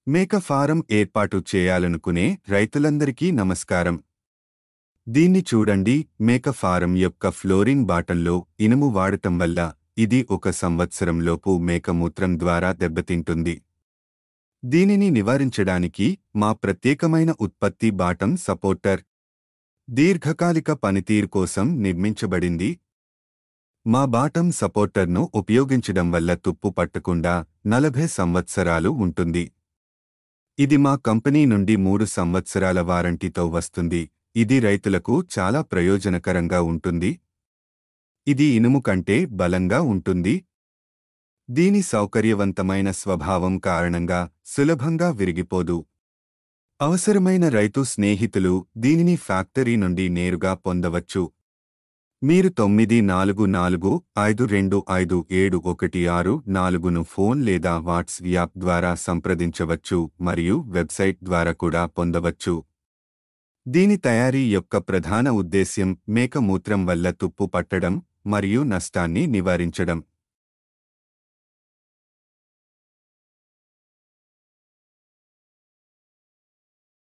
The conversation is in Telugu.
మేక ఫారం ఏర్పాటు చేయాలనుకునే రైతులందరికీ నమస్కారం. దీన్ని చూడండి. మేక ఫారం యొక్క ఫ్లోరింగ్ బాటంలో ఇనుము వాడటం వల్ల ఇది 1 సంవత్సరంలోపు మేక మూత్రం ద్వారా దెబ్బతింటుంది. దీనిని నివారించడానికి మా ప్రత్యేకమైన ఉత్పత్తి బాటం సపోర్టర్ దీర్ఘకాలిక పనితీరు కోసం నిర్మించబడింది. మా బాటం సపోర్టర్ను ఉపయోగించడం వల్ల తుప్పు పట్టకుండా 40 సంవత్సరాలు ఉంటుంది. ఇది మా కంపెనీ నుండి 3 సంవత్సరాల వారంటీతో వస్తుంది. ఇది రైతులకు చాలా ప్రయోజనకరంగా ఉంటుంది. ఇది ఇనుము కంటే బలంగా ఉంటుంది. దీని సౌకర్యవంతమైన స్వభావం కారణంగా సులభంగా విరిగిపోదు. అవసరమైన రైతు స్నేహితులు దీనిని ఫ్యాక్టరీ నుండి నేరుగా పొందవచ్చు. మీరు 9452557164ను ఫోన్ లేదా వాట్సాప్ ద్వారా సంప్రదించవచ్చు మరియు వెబ్సైట్ ద్వారా కూడా పొందవచ్చు. దీని తయారీ యొక్క ప్రధాన ఉద్దేశ్యం మేక మూత్రం వల్ల తుప్పు పట్టడం మరియు నష్టాన్ని నివారించడం.